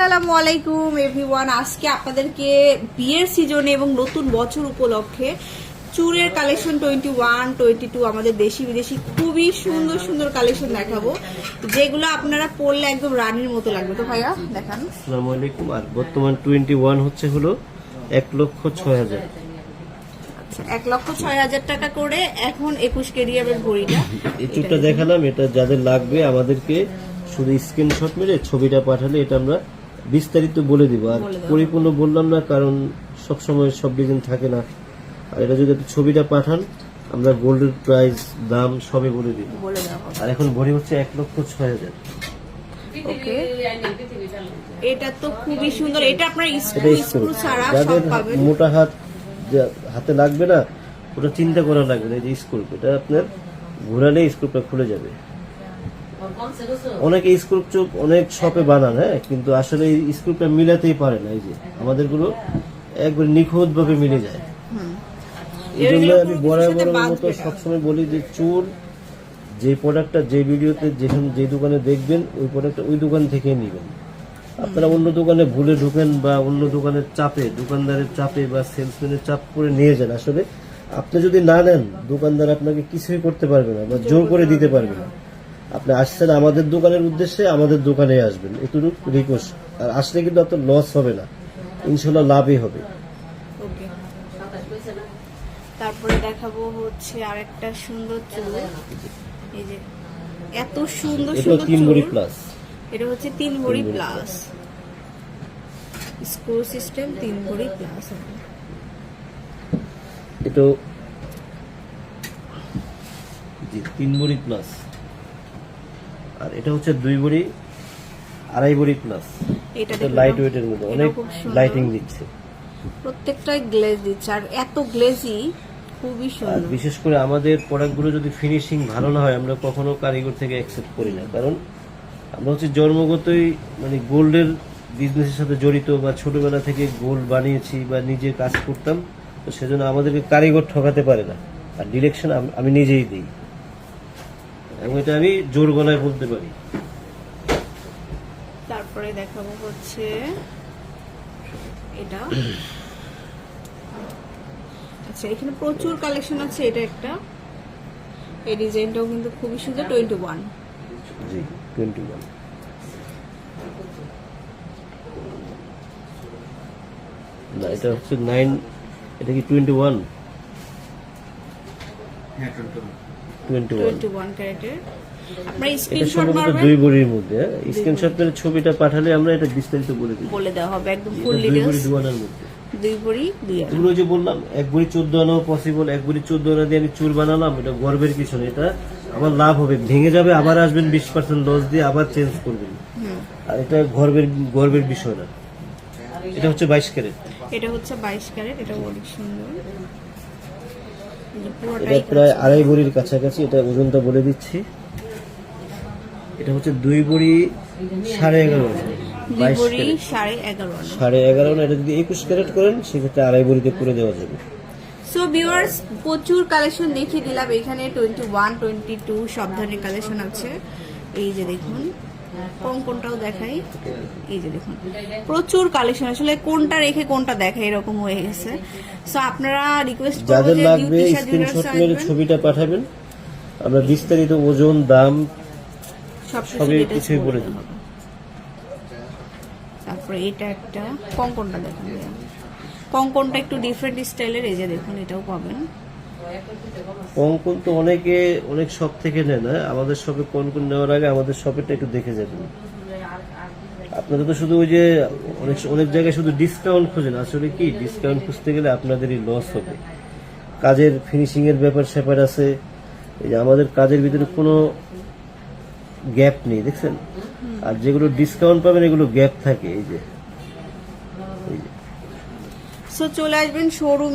আসসালামু আলাইকুম এভরিওয়ান। আজকে আপনাদেরকে বিয়ের সিজনে এবং নতুন বছর উপলক্ষে চুড়ের কালেকশন 21, 22 আমাদের দেশি বিদেশি খুবই সুন্দর সুন্দর কালেকশন দেখাবো, যেগুলো আপনারা পরলে একদম রানীর মতো লাগবে। তো ভাইয়া দেখান। আসসালামু আলাইকুম। আর বর্তমান 21 হচ্ছে হলো 1,06,000। 1,06,000 টাকা করে এখন 21 ক্যারিয়ারের ঘড়িটা। এই চুটটা দেখালাম, এটা যাদের লাগবে আমাদেরকে শুধু স্ক্রিনশট মেরে ছবিটা পাঠালে এটা আমরা বিস্তারিত বলে দিব। আর পরিপূর্ণ বললাম না, কারণ সব সময় সব ডিজাইন থাকে না। আর এটা যদি একটু ছবিটা পাঠান আমরা গোল্ডের প্রাইস দাম সবে বলে দিব। আর এখন ভরি হচ্ছে 1,06,000। ওকে, এটা তো খুবই সুন্দর। এটা আপনার স্ক্রু ছাড়া সব পাবেন। মোটা হাতে লাগবে না, ওটা চিন্তা করা লাগবে না। এই যে স্ক্রু, এটা আপনার ঘোরালে স্ক্রুটা খুলে যাবে। অনেকে স্ক্রু চোখ অনেক শপে বানান, হ্যাঁ, কিন্তু আসলে এই স্ক্রুটা মিলাতেই পারে না। এই যে আমাদের গুলো একবার নিখুঁত ভাবে মিলে যায়। এই জন্য আমি বরাবরের মতো সবসময় বলি যে চুল যে প্রোডাক্টটা যে ভিডিওতে যে দোকানে দেখবেন ওই প্রোডাক্টটা ওই দোকান থেকে নেবেন। আপনারা অন্য দোকানে ভুলে ঢুকেন বা অন্য দোকানের চাপে, দোকানদারের চাপে বা সেলসম্যানের চাপ করে নিয়ে যান। আসলে আপনি যদি না নেন, দোকানদার আপনাকে কিছুই করতে পারবে না বা জোর করে দিতে পারবে না। আপনি আসছেন আমাদের দোকানের উদ্দেশ্যে, আমাদের দোকানে আসবেন, এটুকু রিকোয়েস্ট। আর আসলে কিন্তু আপনার লস হবে না, ইনশাল্লাহ লাভই হবে। তারপরে দেখাবো হচ্ছে আরেকটা সুন্দর চুল। এই যে এত সুন্দর সুন্দর 3 ভরি প্লাস। এটা হচ্ছে 3 ভরি প্লাস স্ক্রু সিস্টেম, 3 ভরি প্লাস। এটা জি 3 ভরি প্লাস। আর এটা হচ্ছে 2 ভরি 2.5 ভরি প্লাস। এটা লাইট ওয়েটের মধ্যে অনেক লাইটিং দিচ্ছে, প্রত্যেকটাই গ্লেজ দিচ্ছে। আর এত গ্লেজি, খুবই সুন্দর। আর বিশেষ করে আমাদের প্রোডাক্টগুলো যদি ফিনিশিং ভালো না হয় আমরা কখনো কারিগর থেকে অ্যাকসেপ্ট করি না। কারণ আমরা হচ্ছে জন্মগতই মানে গোল্ডের বিজনেসের সাথে জড়িত, বা ছোটবেলা থেকে গোল্ড বানিয়েছি বা নিজে কাজ করতাম, তো সেজন্য আমাদেরকে কারিগর ঠকাতে পারে না। আর ডিরেকশন আমি নিজেই দিই, এবং এটা আমি জোর গলায় বলতে পারি। তারপরে দেখাবো হচ্ছে এটা। আচ্ছা, এখানে প্রচুর কালেকশন আছে। এটা একটা, এই ডিজাইনটাও কিন্তু খুবই সুন্দর। 21 জি 21 না, এটা হচ্ছে 9। এটা কি 21? হ্যাঁ 21 ক্যারেটের। আমরা এটা স্ক্রিনশট সম্ভবত মারবেন, 2 ভরির মধ্যে। স্ক্রিনশট করে ছবিটা পাঠালে আমরা এটা বিস্তারিত বলে দিই, বলে দেওয়া হবে একদম ফুল 2 ভরি ডিটেইলস। 2 আনার মধ্যে। 2 ভরি 2 আনা। এগুলো যে বললাম 1 ভরি 14 আনাও পসিবল। 1 ভরি 14 আনা দিয়ে আমি চুল বানালাম, এটা গর্বের কিছু না। এটা আমার লাভ হবে, ভেঙে যাবে আবার আসবেন 20% লস দিয়ে আবার চেঞ্জ করবেন। আর এটা গর্বের বিষয় না। এটা হচ্ছে 22 ক্যারেট। এটা হচ্ছে 22 ক্যারেট। এটা অনেক সুন্দর। এটা প্রায় 2.5 ভরির কাছাকাছি। এটা ওজনটা বলে দিচ্ছি। এটা হচ্ছে 2 ভরি 11.5 আনা। 2 ভরি 11.5 আনা। 11.5 আনা। এটা যদি 21 ক্যারেট করেন সেক্ষেত্রে 2.5 ভরিতে করে দেওয়া যাবে। সো ভিউয়ার্স, প্রচুর কালেকশন দেখিয়ে দিলাম। এখানে 21, 22 সব ধরনের কালেকশন আছে। এই যে দেখুন, কোনটাও দেখাই। এই যে দেখুন, প্রচুর কালেকশন। আসলে কোনটা রেখে কোনটা দেখাই এরকম হয়ে গেছে। সো আপনারা রিকোয়েস্ট করব যাদের যে লাগবে স্ক্রিনশট মেরে ছবিটা পাঠাবেন, আমরা বিস্তারিত ওজন দাম সবই কিছুই বলে দেব। তারপরে এটা একটা কঙ্কনটা দেখুন, কঙ্কনটা একটু ডিফারেন্ট স্টাইলের। এই যে দেখুন, এটাও পাবেন। কঙ্কন তো অনেকে অনেক শপ থেকে নেয় না। আমাদের শপে কঙ্কন নেওয়ার আগে আমাদের শপেরটা একটু দেখে যাবেন। আপনারা তো শুধু ওই যে অনেক জায়গায় শুধু ডিসকাউন্ট খোঁজেন। আসলে কি, ডিসকাউন্ট খুঁজতে গেলে আপনাদেরই লস হবে। কাজের ফিনিশিং এর ব্যাপার আছে। এই যে আমাদের কাজের ভিতরে কোনো গ্যাপ নেই, দেখছেন। আর যেগুলো ডিসকাউন্ট পাবেন এগুলো গ্যাপ থাকে। এই যে সো চলে আসবেন শোরুম।